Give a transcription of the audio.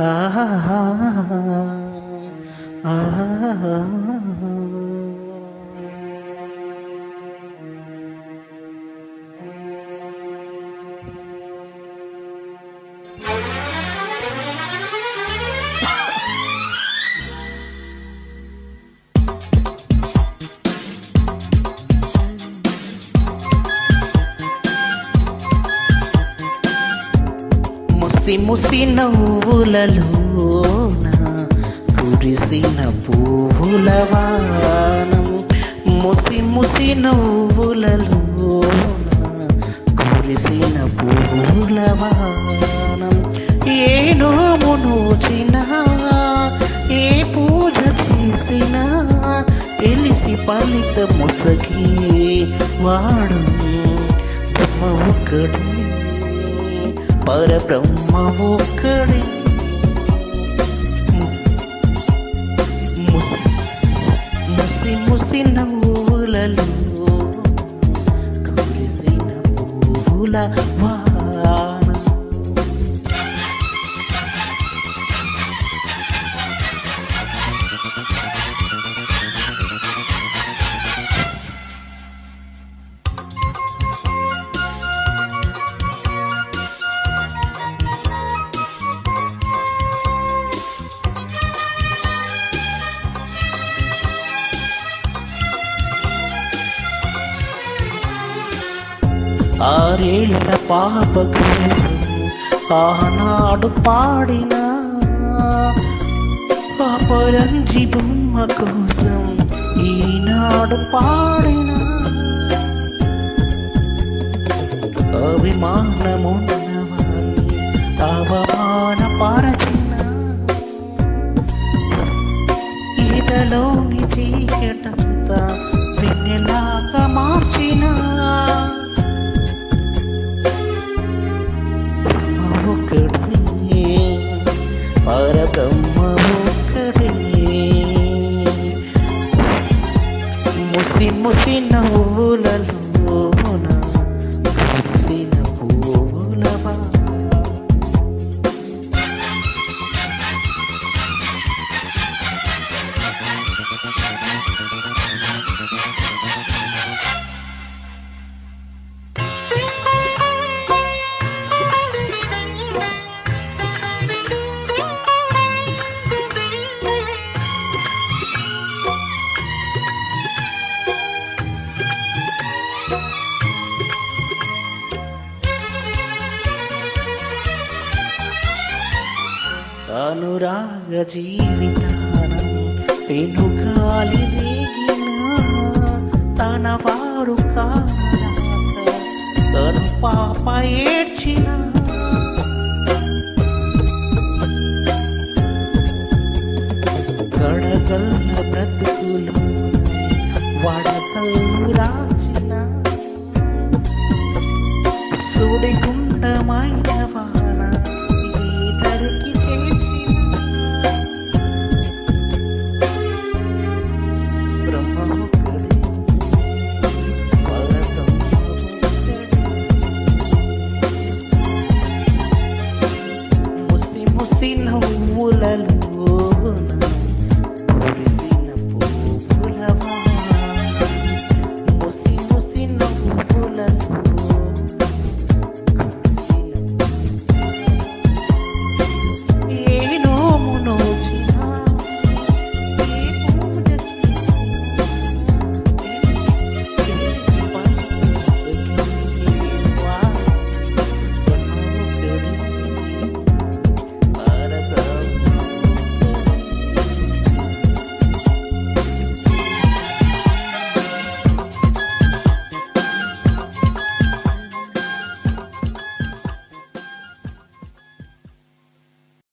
ఆహా ఆహా. ముసి ముసి నవ్వులలోన కురిసిన పువ్వుల వానం, ముసి ముసి నవ్వులలోన కురిసిన పువ్వుల వానం. ఏ నోము నోచినా ఏ పూజ చేసినా తెలిసి ఫలిత ముసగి వాడు బ్రహ్మ ఒక్కడే, పరబ్రహ్మ ఒక్కడే. ముసి ముసి నవ్వులలో కురిసిన పువ్వుల వాన. ఆరేళ్ల పాప కోసం ఆనాడు పాడిన పాపరంజి బొమ్మ కోసం ఈనాడు పాడిన అభిమానమున్నవాన్ని అవమాన పరచిన ఈతలోని చీకటంతా వెన్నెలాగా మార్చిన పరబ్రహ్మ ఒక్కడే. ముసి ముసి నవ్వులలోన కురిసిన పువ్వుల వాన. అనురాగ జీవితానం పెనుగాలి రేగిన తన వారు కానరాక తను పాప ఏడ్చిన గడగల్ల బ్రతుకులు వడకల్లు రాచిన సుడిగుండమైన వాన ఈతరికి చేర్చిన బ్రహ్మ ఒక్కడే, పరబ్రహ్మ ఒక్కడే. ముసి ముసి నవ్వులలో